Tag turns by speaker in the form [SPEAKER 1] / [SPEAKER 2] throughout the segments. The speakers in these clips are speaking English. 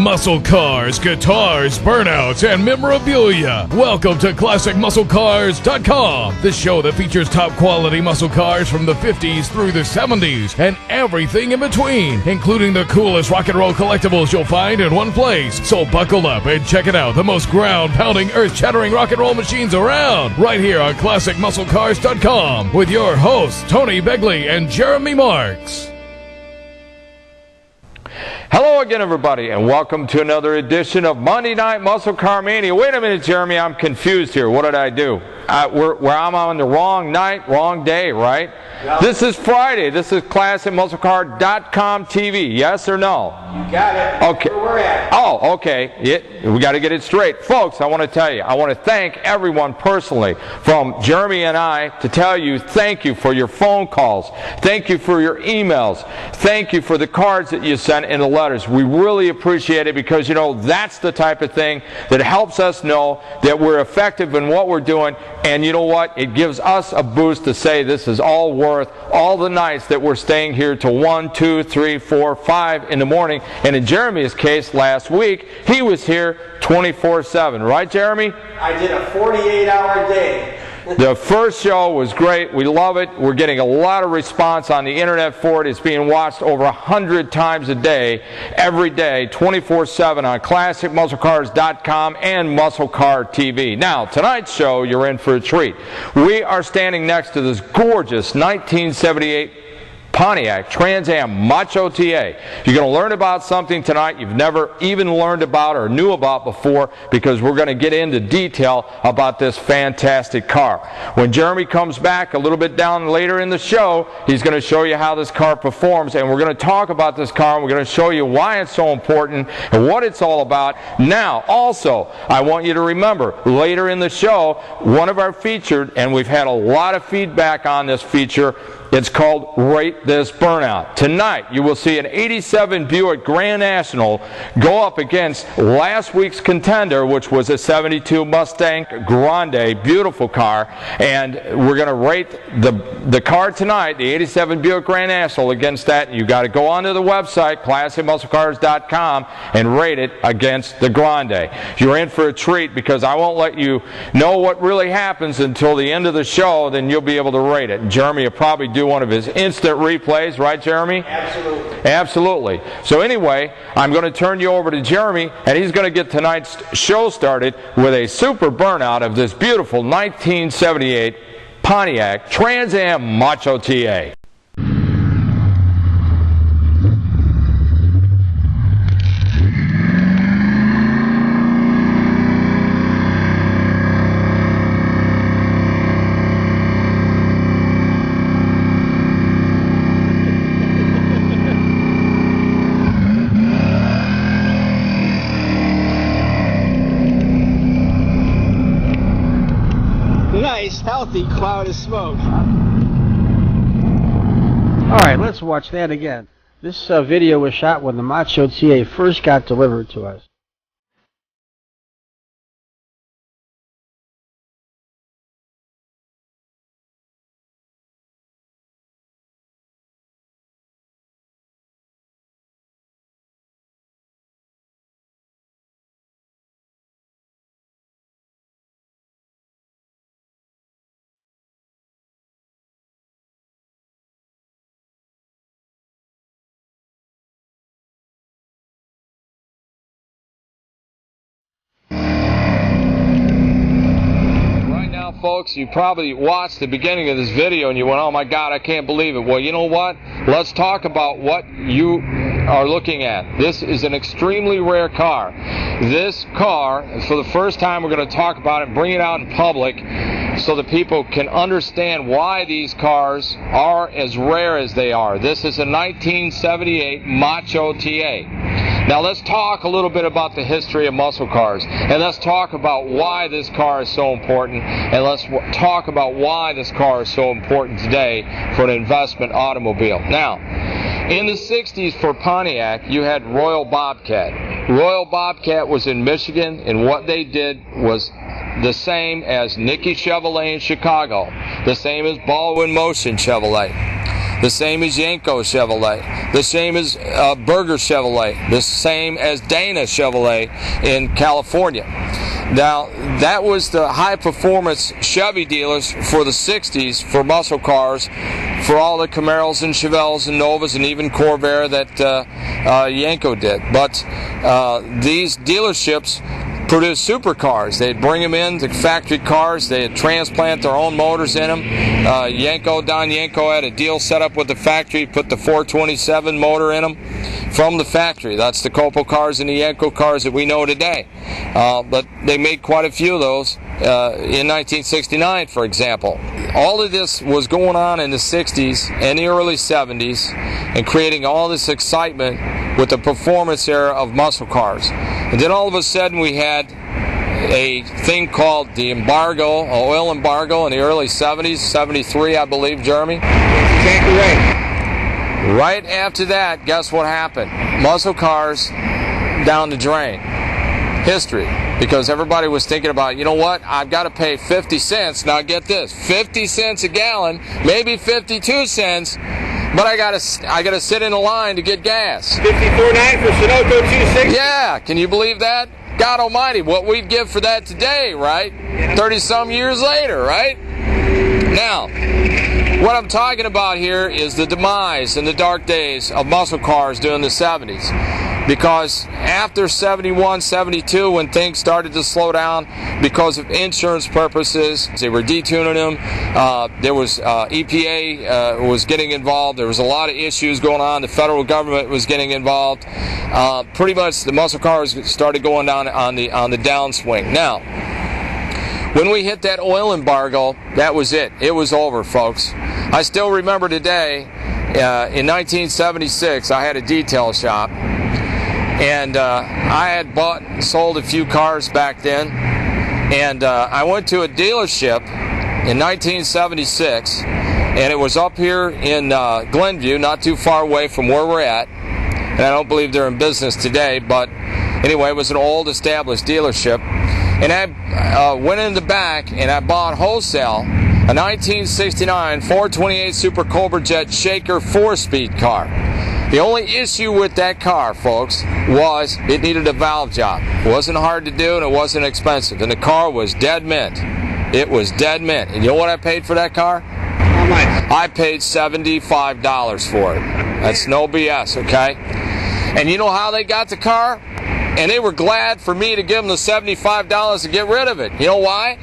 [SPEAKER 1] Muscle cars, guitars, burnouts, and memorabilia. Welcome to ClassicMuscleCars.com, the show that features top quality muscle cars from the 50s through the 70s and everything in between, including the coolest rock and roll collectibles you'll find in one place. So buckle up and check it out, the most ground-pounding, earth-shattering rock and roll machines around, right here on ClassicMuscleCars.com with your hosts, Tony Begley and Jeremy Marks.
[SPEAKER 2] Hello again, everybody, and welcome to another edition of Monday Night Muscle Car Mania. Wait a minute, Jeremy, I'm confused here. What did I do? I'm on the wrong night, wrong day, right? Yep. This is Friday. This is ClassicMuscleCar.com TV. Yes or no?
[SPEAKER 3] You got it.
[SPEAKER 2] Okay.
[SPEAKER 3] Where we're at.
[SPEAKER 2] Oh, okay. We got to get it straight. Folks, I want to tell you, I want to thank everyone personally, from Jeremy and I, to tell you thank you for your phone calls. Thank you for your emails. Thank you for the cards that you sent and the letters. We really appreciate it because, you know, that's the type of thing that helps us know that we're effective in what we're doing. And you know what? It gives us a boost to say this is all worth all the nights that we're staying here till 1, 2, 3, 4, 5 in the morning. And in Jeremy's case, last week, he was here 24/7. Right, Jeremy?
[SPEAKER 3] I did a 48-hour day.
[SPEAKER 2] The first show was great. We love it. We're getting a lot of response on the internet for it. It's being watched over 100 times a day, every day, 24/7 on ClassicMuscleCars.com and Muscle Car TV. Now, tonight's show, you're in for a treat. We are standing next to this gorgeous 1978 Pontiac Trans Am Macho TA. You're going to learn about something tonight you've never even learned about or knew about before, because we're going to get into detail about this fantastic car. When Jeremy comes back a little bit down later in the show, he's going to show you how this car performs, and we're going to talk about this car, and we're going to show you why it's so important and what it's all about. Now, also, I want you to remember, later in the show, one of our featured, and we've had a lot of feedback on this feature, it's called Rate This Burnout. Tonight, you will see an 87 Buick Gran National go up against last week's contender, which was a 72 Mustang Grande, beautiful car. And we're going to rate the car tonight, the 87 Buick Gran National, against that. You've got to go onto the website, ClassicMuscleCars.com, and rate it against the Grande. You're in for a treat, because I won't let you know what really happens until the end of the show. Then you'll be able to rate it. And Jeremy will probably do one of his instant replays, right, Jeremy?
[SPEAKER 3] Absolutely.
[SPEAKER 2] Absolutely. So anyway, I'm going to turn you over to Jeremy, and he's going to get tonight's show started with a super burnout of this beautiful 1978 Pontiac Trans Am Macho TA.
[SPEAKER 4] Nice, healthy cloud of smoke. Alright, let's watch that again. This video was shot when the Macho TA first got delivered to us.
[SPEAKER 2] Folks, you probably watched the beginning of this video and you went, oh my God, I can't believe it. Well, you know what? Let's talk about what you are looking at. This is an extremely rare car. This car, for the first time, we're going to talk about it, bring it out in public so that people can understand why these cars are as rare as they are. This is a 1978 Macho TA. Now let's talk a little bit about the history of muscle cars, and let's talk about why this car is so important, and let's talk about why this car is so important today for an investment automobile. Now, in the 60s for Pontiac, you had Royal Bobcat. Royal Bobcat was in Michigan, and what they did was the same as Nicky Chevrolet in Chicago, the same as Baldwin Motion Chevrolet. the same as Yanko Chevrolet, the same as Berger Chevrolet, the same as Dana Chevrolet in California. Now, that was the high-performance Chevy dealers for the 60s for muscle cars, for all the Camaros and Chevelles and Novas and even Corvair that Yanko did. But these dealerships produced supercars. They'd bring them in, the factory cars. They'd transplant their own motors in them. Don Yanko had a deal set up with the factory, put the 427 motor in them from the factory. That's the Copo cars and the Yanko cars that we know today. But they made quite a few of those in 1969, for example. All of this was going on in the 60s and the early 70s and creating all this excitement with the performance era of muscle cars. And then all of a sudden we had a thing called the embargo, oil embargo in the early 70s, 73 I believe, Jeremy?
[SPEAKER 3] That's exactly right.
[SPEAKER 2] Right after that, guess what happened? Muscle cars down the drain. History. Because everybody was thinking about, you know what, I've got to pay 50 cents. Now get this, 50 cents a gallon, maybe 52 cents, but I gotta sit in a line to get gas.
[SPEAKER 3] 54.9 for Sunoco 260.
[SPEAKER 2] Yeah, can you believe that? God almighty, what we'd give for that today, right? 30-some years later, right? Now, what I'm talking about here is the demise in the dark days of muscle cars during the 70s. Because after 71, 72, when things started to slow down because of insurance purposes, they were detuning them. There was EPA was getting involved. There was a lot of issues going on. The federal government was getting involved. Pretty much the muscle cars started going down on the downswing. Now, when we hit that oil embargo, that was it. It was over, folks. I still remember today, in 1976, I had a detail shop. And I had bought and sold a few cars back then. And I went to a dealership in 1976. And it was up here in Glenview, not too far away from where we're at. And I don't believe they're in business today. But anyway, it was an old established dealership. And I went in the back and I bought wholesale a 1969 428 Super Cobra Jet Shaker 4-speed car. The only issue with that car, folks, was it needed a valve job. It wasn't hard to do and it wasn't expensive. And the car was dead mint. It was dead mint. And you know what I paid for that car?
[SPEAKER 3] How much?
[SPEAKER 2] I paid $75 for it. That's no BS, okay? And you know how they got the car? And they were glad for me to give them the $75 to get rid of it. You know why?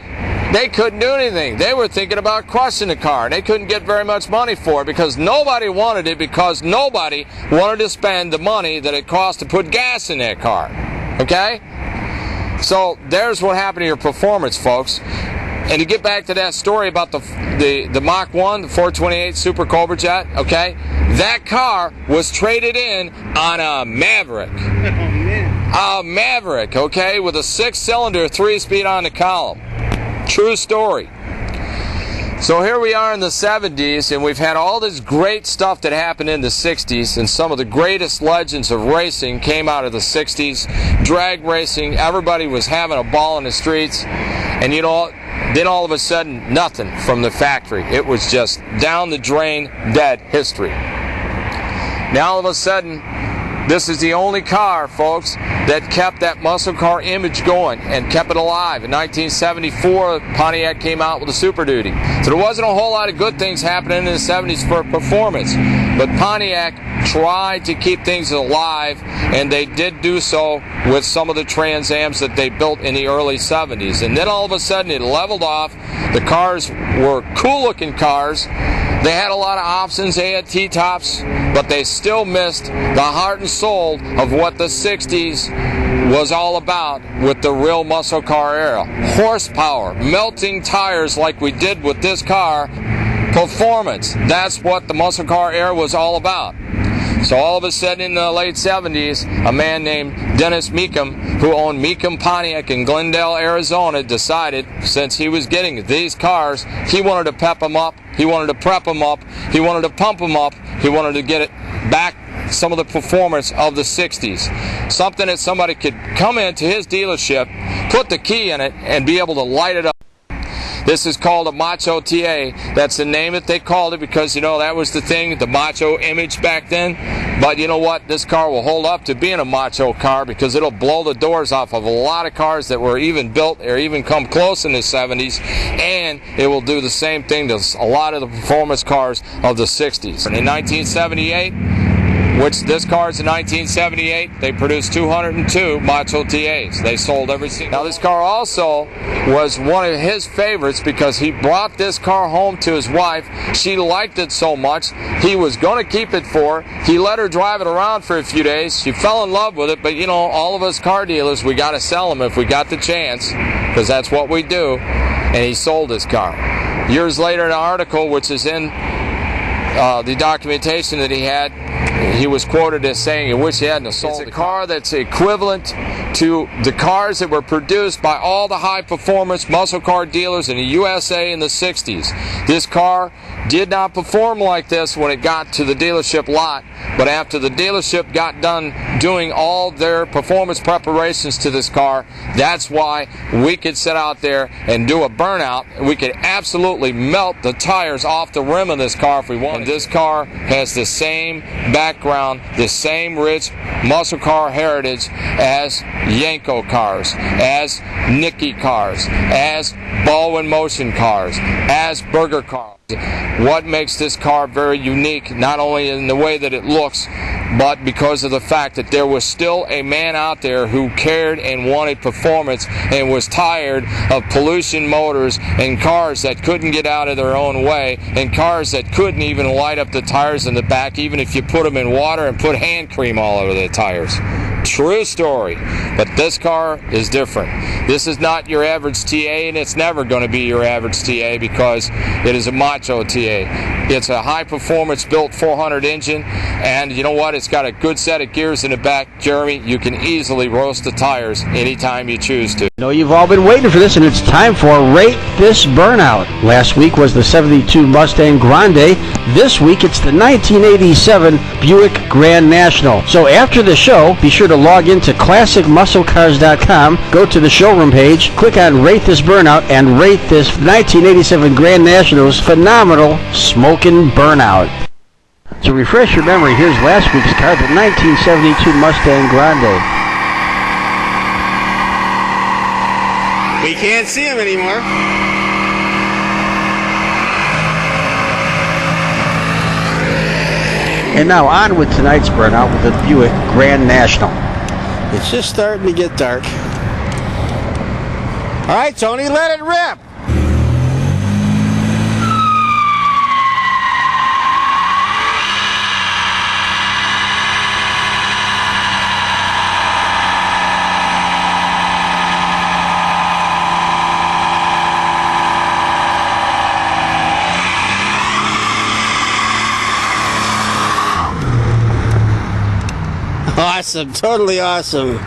[SPEAKER 2] They couldn't do anything. They were thinking about crushing the car. They couldn't get very much money for it because nobody wanted it, because nobody wanted to spend the money that it cost to put gas in that car. Okay? So there's what happened to your performance, folks. And to get back to that story about the Mach 1, the 428 Super Cobra Jet, okay? That car was traded in on a Maverick.
[SPEAKER 3] Oh, man.
[SPEAKER 2] A Maverick, okay, with a 6-cylinder 3-speed on the column. True story. So here we are in the 70s, and we've had all this great stuff that happened in the 60s, and some of the greatest legends of racing came out of the 60s. Drag racing, everybody was having a ball in the streets, and you know, then all of a sudden, nothing from the factory. It was just down the drain, dead history. Now all of a sudden, this is the only car, folks, that kept that muscle car image going and kept it alive. In 1974, Pontiac came out with a Super Duty. So there wasn't a whole lot of good things happening in the 70s for performance. But Pontiac tried to keep things alive, and they did do so with some of the Trans Ams that they built in the early 70s. And then all of a sudden it leveled off. The cars were cool-looking cars. They had a lot of options. They had T-tops, but they still missed the heart and soul of what the 60s was all about with the real muscle car era. Horsepower, melting tires like we did with this car, performance. That's what the muscle car era was all about. So all of a sudden in the late 70s, a man named Dennis Meekum, who owned Meekum Pontiac in Glendale, Arizona, decided, since he was getting these cars, he wanted to pep them up, he wanted to prep them up, he wanted to pump them up, he wanted to get it back some of the performance of the 60s. Something that somebody could come into his dealership, put the key in it, and be able to light it up. This is called a Macho TA. That's the name that they called it because, you know, that was the thing, the macho image back then. But you know what? This car will hold up to being a macho car because it'll blow the doors off of a lot of cars that were even built or even come close in the 70s, and it will do the same thing to a lot of the performance cars of the 60s. And in 1978, which this car is in 1978, they produced 202 Macho TAs. They sold every single. Now this car also was one of his favorites because he brought this car home to his wife. She liked it so much, he was going to keep it for her. He let her drive it around for a few days. She fell in love with it, but you know, all of us car dealers, we got to sell them if we got the chance, because that's what we do. And he sold his car. Years later, in an article, which is in the documentation that he had, he was quoted as saying he wished he hadn't sold it. It's a car that's equivalent to the cars that were produced by all the high-performance muscle car dealers in the USA in the 60s. This car did not perform like this when it got to the dealership lot, but after the dealership got done doing all their performance preparations to this car, that's why we could sit out there and do a burnout. We could absolutely melt the tires off the rim of this car if we wanted. And this car has the same background, the same rich muscle car heritage as Yanko cars, as Nicky cars, as Baldwin Motion cars, as Burger cars. What makes this car very unique, not only in the way that it looks, but because of the fact that there was still a man out there who cared and wanted performance and was tired of pollution motors and cars that couldn't get out of their own way and cars that couldn't even light up the tires in the back even if you put them in water and put hand cream all over the tires. True story. But this car is different. This is not your average TA, and it's never going to be your average TA because it is a Macho TA. It's a high-performance built 400 engine, and you know what? It's got a good set of gears in the back. Jeremy, you can easily roast the tires anytime you choose to.
[SPEAKER 4] You know, you've all been waiting for this, and it's time for Rate This Burnout. Last week was the 72 Mustang Grande. This week it's the 1987 Buick Grand National. So after the show, be sure to log into ClassicMuscleCars.com, go to the showroom page, click on Rate This Burnout, and rate this 1987 Grand National's phenomenal smoking burnout. To refresh your memory, here's last week's car, the 1972 Mustang Grande.
[SPEAKER 3] We can't see him anymore.
[SPEAKER 4] And now on with tonight's burnout with the Buick Grand National. It's just starting to get dark.
[SPEAKER 3] All right, Tony, let it rip.
[SPEAKER 4] Awesome, totally awesome.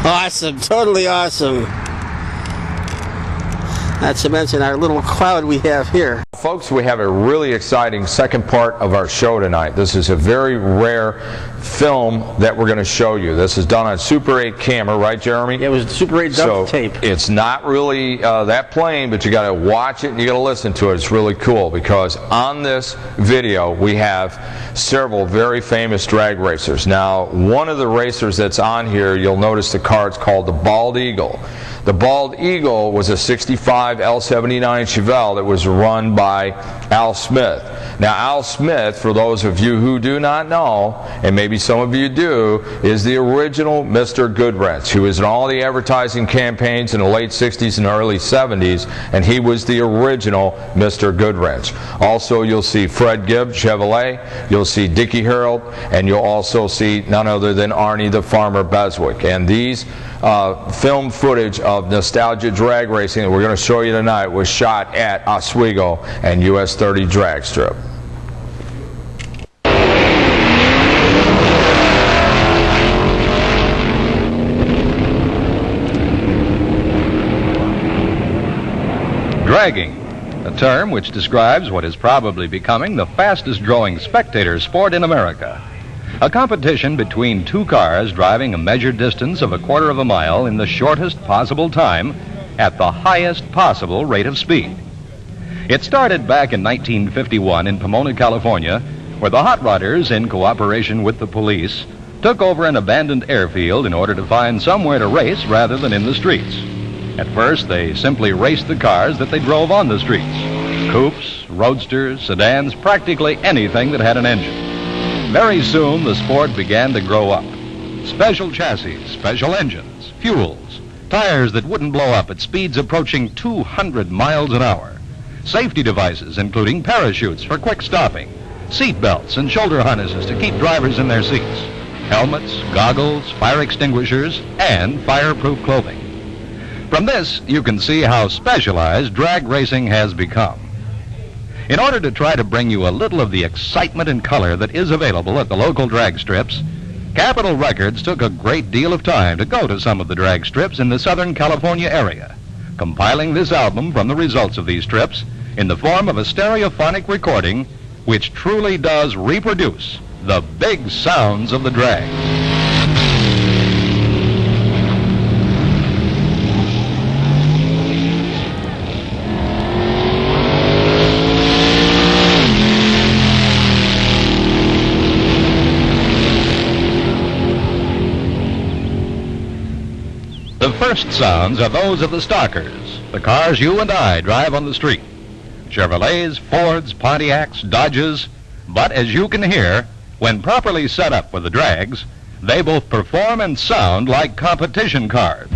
[SPEAKER 4] Awesome, totally awesome. Not to mention our little cloud we have here.
[SPEAKER 2] Folks, we have a really exciting second part of our show tonight. This is a very rare film that we're going to show you. This is done on Super 8 camera, right, Jeremy?
[SPEAKER 4] It was Super 8 duct tape.
[SPEAKER 2] It's not really that plain, but you got to watch it and you got to listen to it. It's really cool because on this video we have several very famous drag racers. Now, one of the racers that's on here, you'll notice the car, it's called the Bald Eagle. The Bald Eagle was a 65 L79 Chevelle that was run by Al Smith. Now, Al Smith, for those of you who do not know, and maybe some of you do, is the original Mr. Goodwrench, who was in all the advertising campaigns in the late 60s and early 70s, and he was the original Mr. Goodwrench. Also, you'll see Fred Gibb Chevrolet, you'll see Dickie Harrell, and you'll also see none other than Arnie The Farmer Beswick. And these film footage of nostalgia drag racing that we're going to show you tonight was shot at Oswego and US 30 Drag Strip.
[SPEAKER 5] dragging, a term which describes what is probably becoming the fastest-growing spectator sport in America. A competition between two cars driving a measured distance of a quarter of a mile in the shortest possible time at the highest possible rate of speed. It started back in 1951 in Pomona, California, where the hot rodders, in cooperation with the police, took over an abandoned airfield in order to find somewhere to race rather than in the streets. At first, they simply raced the cars that they drove on the streets. Coupes, roadsters, sedans, practically anything that had an engine. Very soon, the sport began to grow up. Special chassis, special engines, fuels, tires that wouldn't blow up at speeds approaching 200 miles an hour. Safety devices, including parachutes for quick stopping, seat belts and shoulder harnesses to keep drivers in their seats, helmets, goggles, fire extinguishers, and fireproof clothing. From this, you can see how specialized drag racing has become. In order to try to bring you a little of the excitement and color that is available at the local drag strips, Capitol Records took a great deal of time to go to some of the drag strips in the Southern California area, compiling this album from the results of these trips in the form of a stereophonic recording which truly does reproduce the big sounds of the drag. The first sounds are those of the stockers, the cars you and I drive on the street. Chevrolets, Fords, Pontiacs, Dodges, but as you can hear, when properly set up with the drags, they both perform and sound like competition cars.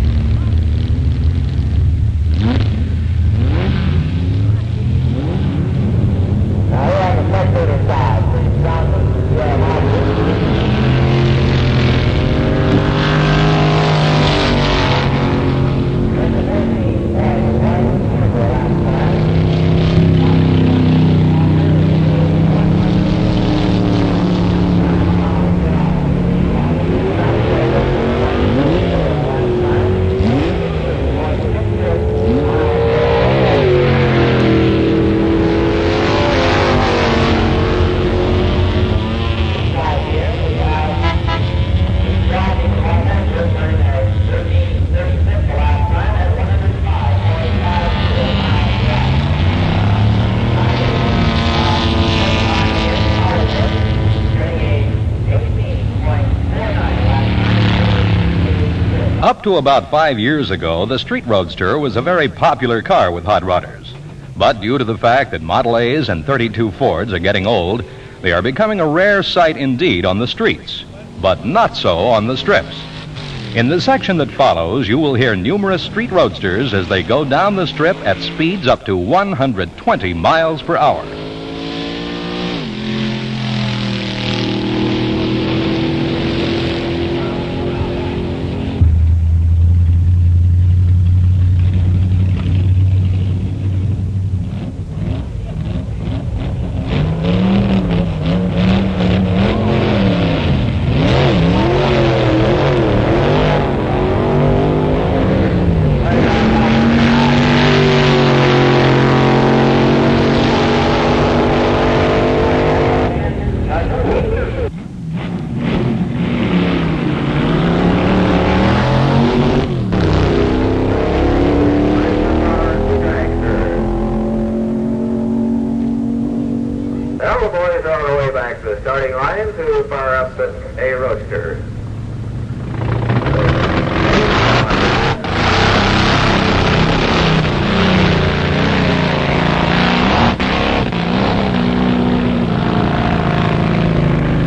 [SPEAKER 5] Up to about 5 years ago, the Street Roadster was a very popular car with hot rodders. But due to the fact that Model A's and 32 Fords are getting old, they are becoming a rare sight indeed on the streets, but not so on the strips. In the section that follows, you will hear numerous Street Roadsters as they go down the strip at speeds up to 120 miles per hour.
[SPEAKER 6] Starting line to fire up a roadster.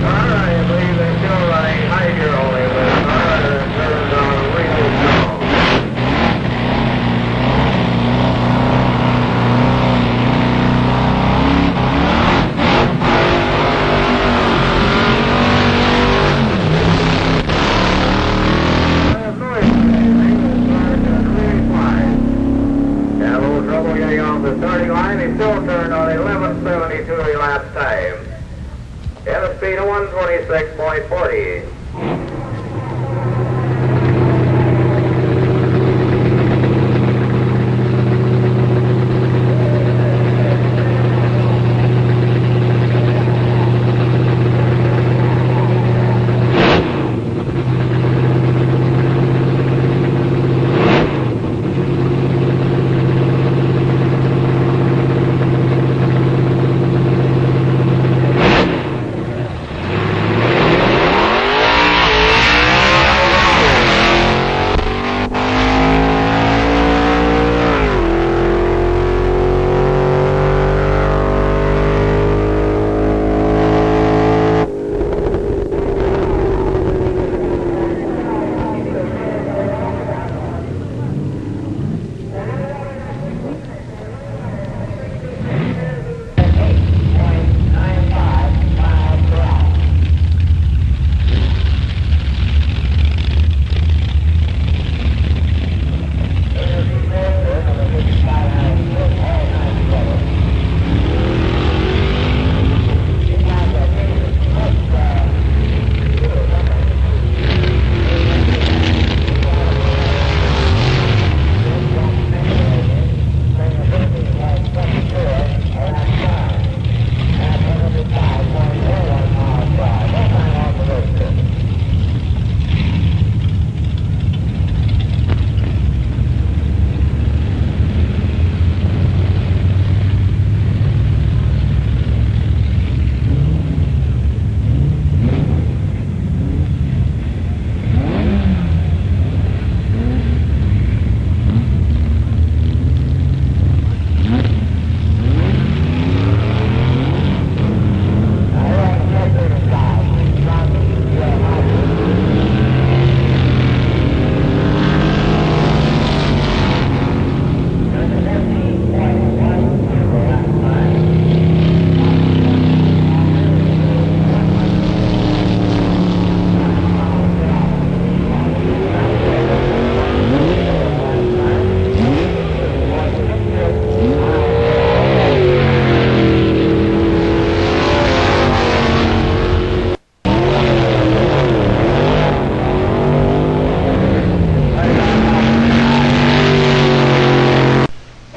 [SPEAKER 6] I believe they're still running high gear only, but turns on really strong. The starting line is still turned on 11:72 elapsed time. At a speed of 126.40.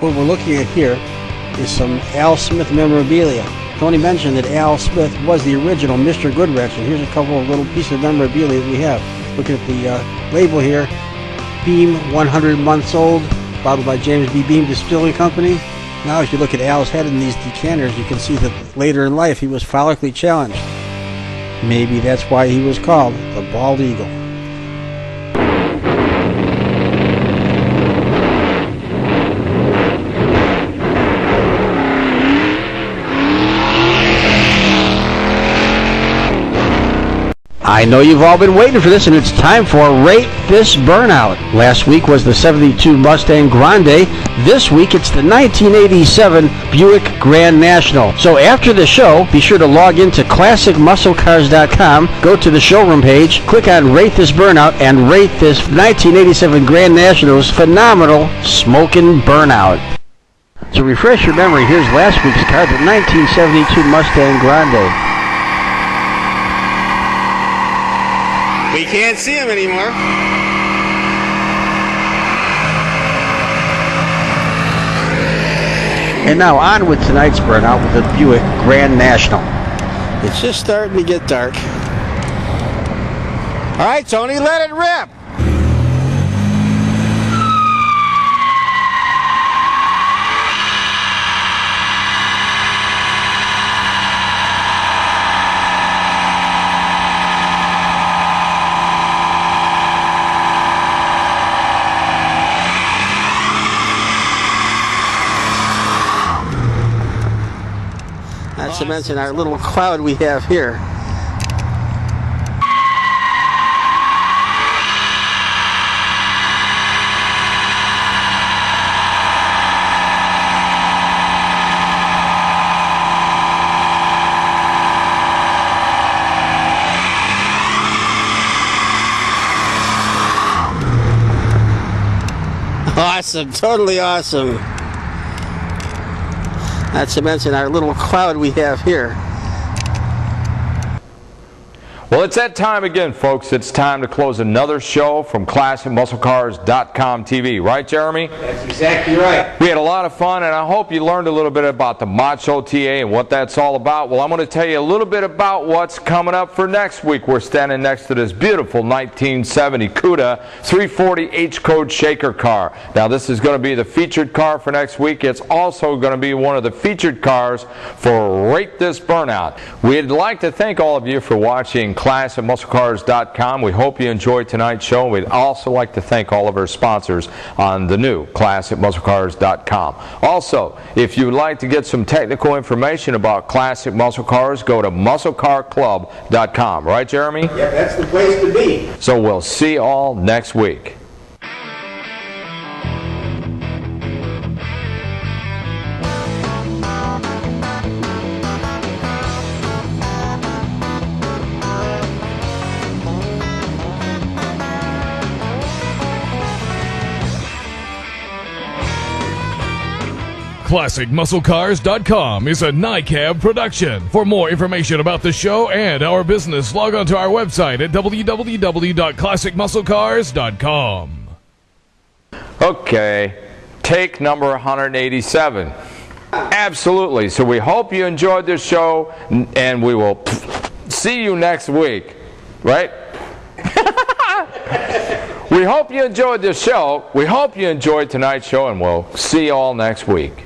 [SPEAKER 4] what we're looking at here is some Al Smith memorabilia. Tony mentioned that Al Smith was the original Mr. Goodwrench, and here's a couple of little pieces of memorabilia that we have. Looking at the label here, Beam 100 months old, bottled by James B. Beam Distilling Company. Now as you look at Al's head in these decanters, you can see that later in life he was follically challenged. Maybe that's why he was called the Bald Eagle. I know you've all been waiting for this, and it's time for Rate This Burnout. Last week was the 72 Mustang Grande. This week it's the 1987 Buick Grand National. So after the show, be sure to log into ClassicMuscleCars.com, go to the showroom page, click on Rate This Burnout, and rate this 1987 Grand National's phenomenal smoking burnout. To refresh your memory, here's last week's car, the 1972 Mustang Grande.
[SPEAKER 3] We can't see him anymore.
[SPEAKER 4] And now on with tonight's burnout with the Buick Grand National. It's just starting to get dark.
[SPEAKER 3] All right, Tony, let it rip.
[SPEAKER 4] Not to mention our little cloud we have here. Awesome, totally awesome. Not to mention our little cloud we have here.
[SPEAKER 2] Well, it's that time again, folks. It's time to close another show from ClassicMuscleCars.com TV. Right, Jeremy?
[SPEAKER 3] That's exactly right.
[SPEAKER 2] We had a lot of fun, and I hope you learned a little bit about the Macho TA and what that's all about. Well, I'm going to tell you a little bit about what's coming up for next week. We're standing next to this beautiful 1970 CUDA 340 H-Code shaker car. Now, this is going to be the featured car for next week. It's also going to be one of the featured cars for Rate This Burnout. We'd like to thank all of you for watching ClassicMuscleCars.com. We hope you enjoyed tonight's show. We'd also like to thank all of our sponsors on the new ClassicMuscleCars.com. Also, if you would like to get some technical information about Classic Muscle Cars, go to MuscleCarClub.com. Right, Jeremy?
[SPEAKER 3] Yeah, that's the place to be.
[SPEAKER 2] So we'll see you all next week.
[SPEAKER 1] ClassicMuscleCars.com is a NICAB production. For more information about the show and our business, log on to our website at www.ClassicMuscleCars.com.
[SPEAKER 2] Okay, take number 187. Absolutely. So we hope you enjoyed this show, and we will see you next week. Right? We hope you enjoyed this show. We hope you enjoyed tonight's show, and we'll see you all next week.